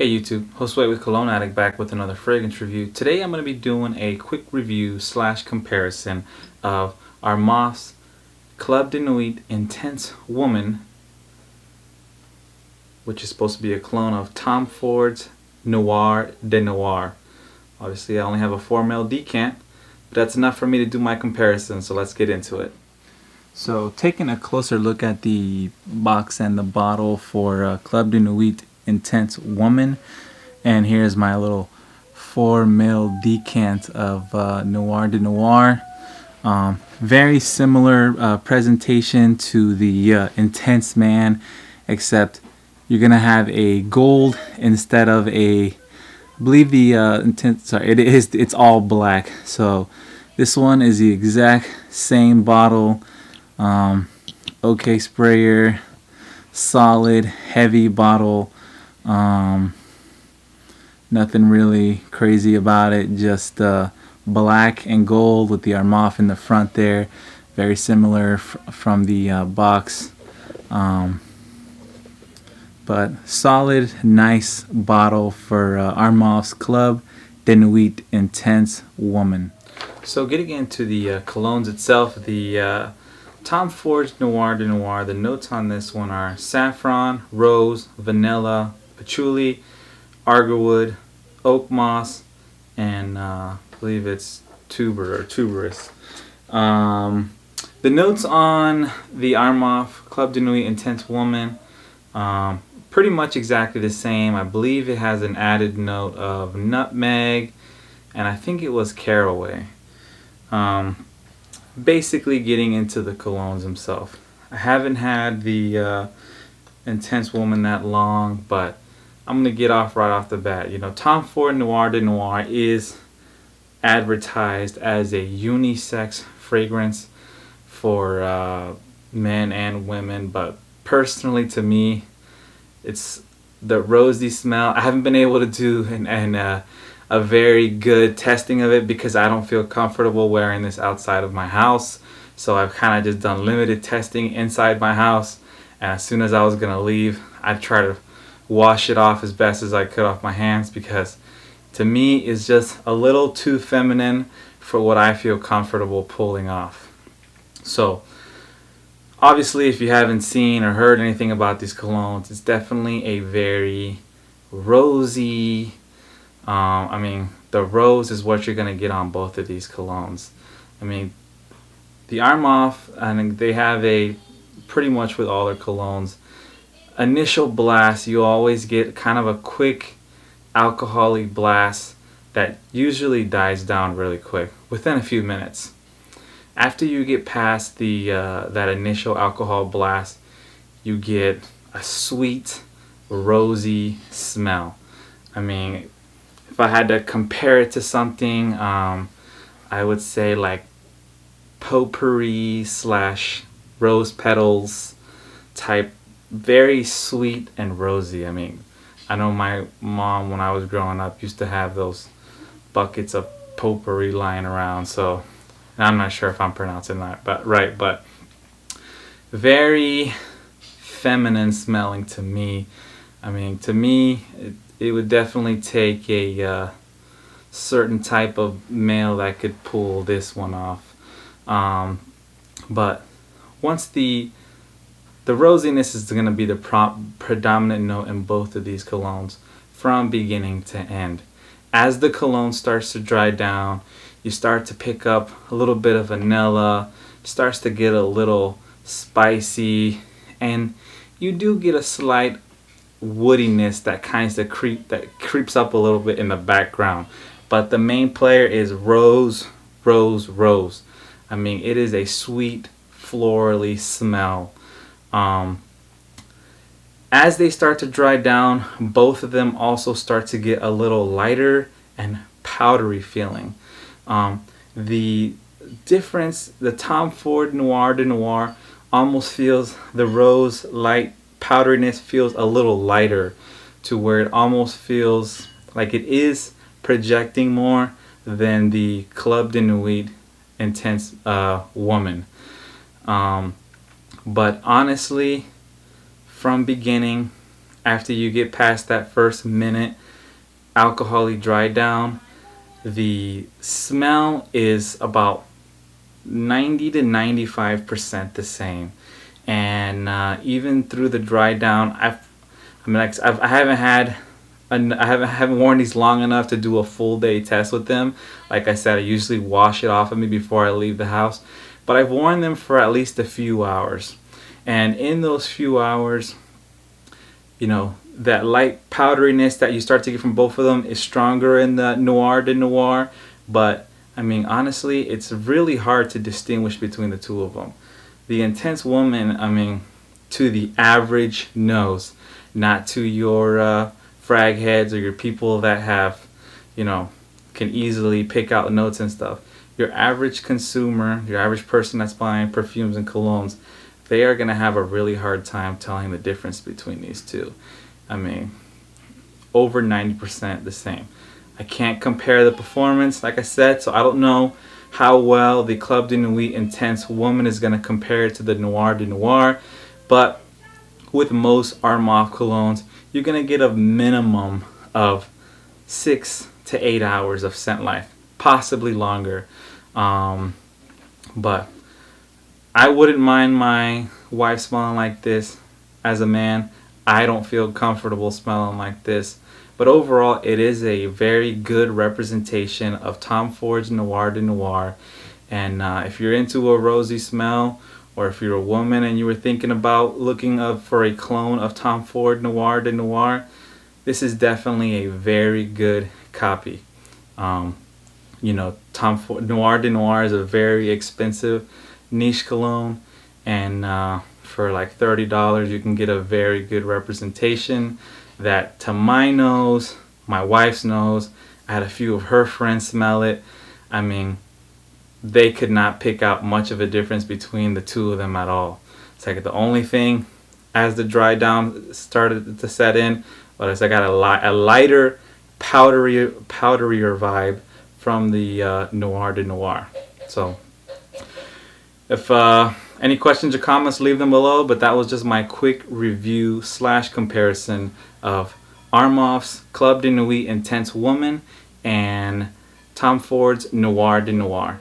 Hey YouTube, Josue with Cologne Addict back with another fragrance review. Today I'm going to be doing a quick review slash comparison of Armaf's Club de Nuit Intense Woman, which is supposed to be a clone of Tom Ford's Noir de Noir. Obviously I only have a 4 ml decant, but that's enough for me to do my comparison, so let's get into it. So taking a closer look at the box and the bottle for Club de Nuit Intense Woman, and here's my little 4 ml decant of Noir de Noir. Very similar presentation to the Intense Man, except you're gonna have a gold instead of a, I believe the Intense, sorry, it's all black. So this one is the exact same bottle. OK sprayer, solid heavy bottle. Nothing really crazy about it, just black and gold with the Armaf in the front there, very similar from the box, but solid, nice bottle for Armaf's Club de Nuit Intense Woman. So getting into the colognes itself, the Tom Ford's Noir de Noir, the notes on this one are saffron, rose, vanilla, patchouli, arborwood, oak moss, and I believe it's tuberous. The notes on the Armaf Club de Nuit Intense Woman, pretty much exactly the same. I believe it has an added note of nutmeg, and I think it was caraway. Basically getting into the colognes themselves. I haven't had the Intense Woman that long, but I'm gonna get off right off the bat. You know, Tom Ford Noir de Noir is advertised as a unisex fragrance for men and women, but personally to me, it's the rosy smell. I haven't been able to do a very good testing of it because I don't feel comfortable wearing this outside of my house. So I've kind of just done limited testing inside my house, and as soon as I was gonna leave, I'd try to wash it off as best as I could off my hands, because to me it's just a little too feminine for what I feel comfortable pulling off. So obviously, if you haven't seen or heard anything about these colognes, it's definitely a very rosy, I mean, the rose is what you're gonna get on both of these colognes. I mean, the Armaf, I think they have a, pretty much with all their colognes, initial blast, you always get kind of a quick alcoholic blast that usually dies down really quick within a few minutes. After you get past the that initial alcohol blast, you get a sweet, rosy smell. I mean, if I had to compare it to something, I would say like potpourri slash rose petals type, very sweet and rosy. I mean, I know my mom, when I was growing up, used to have those buckets of potpourri lying around, so I'm not sure if I'm pronouncing that right, but very feminine smelling to me. I mean, to me, it would definitely take a certain type of male that could pull this one off. But once the rosiness is going to be the predominant note in both of these colognes from beginning to end. As the cologne starts to dry down, you start to pick up a little bit of vanilla, starts to get a little spicy, and you do get a slight woodiness that creeps up a little bit in the background. But the main player is rose, rose, rose. I mean, it is a sweet, florally smell. As they start to dry down, both of them also start to get a little lighter and powdery feeling. The difference, the Tom Ford Noir de Noir almost feels, the rose light powderiness feels a little lighter, to where it almost feels like it is projecting more than the Club de Nuit Intense Woman. But honestly, from beginning, after you get past that first minute alcohol-y dry down, the smell is about 90 to 95% the same. And even through the dry down, I haven't worn these long enough to do a full day test with them. Like I said, I usually wash it off of me before I leave the house, but I've worn them for at least a few hours. And in those few hours, you know, that light powderiness that you start to get from both of them is stronger in the Noir de Noir. But I mean, honestly, it's really hard to distinguish between the two of them. The Intense Woman, I mean, to the average nose, not to your frag heads or your people that have, you know, can easily pick out notes and stuff. Your average consumer, your average person that's buying perfumes and colognes, they are going to have a really hard time telling the difference between these two. I mean, over 90% the same. I can't compare the performance, like I said, so I don't know how well the Club de Nuit Intense Woman is going to compare to the Noir de Noir, but with most Armaf colognes, you're going to get a minimum of 6 to 8 hours of scent life, possibly longer. But I wouldn't mind my wife smelling like this. As a man, I don't feel comfortable smelling like this. But overall, it is a very good representation of Tom Ford's Noir de Noir. And if you're into a rosy smell, or if you're a woman and you were thinking about looking up for a clone of Tom Ford Noir de Noir, this is definitely a very good copy. You know, Tom Ford Noir de Noir is a very expensive niche cologne, and for like $30 you can get a very good representation that, to my nose, my wife's nose, I had a few of her friends smell it. I mean, they could not pick out much of a difference between the two of them at all. It's like the only thing, as the dry down started to set in, but it's like I got a lighter, powderier vibe from the Noir de Noir. So if any questions or comments, leave them below. But that was just my quick review / comparison of Armaf's Club de Nuit Intense Woman and Tom Ford's Noir de Noir.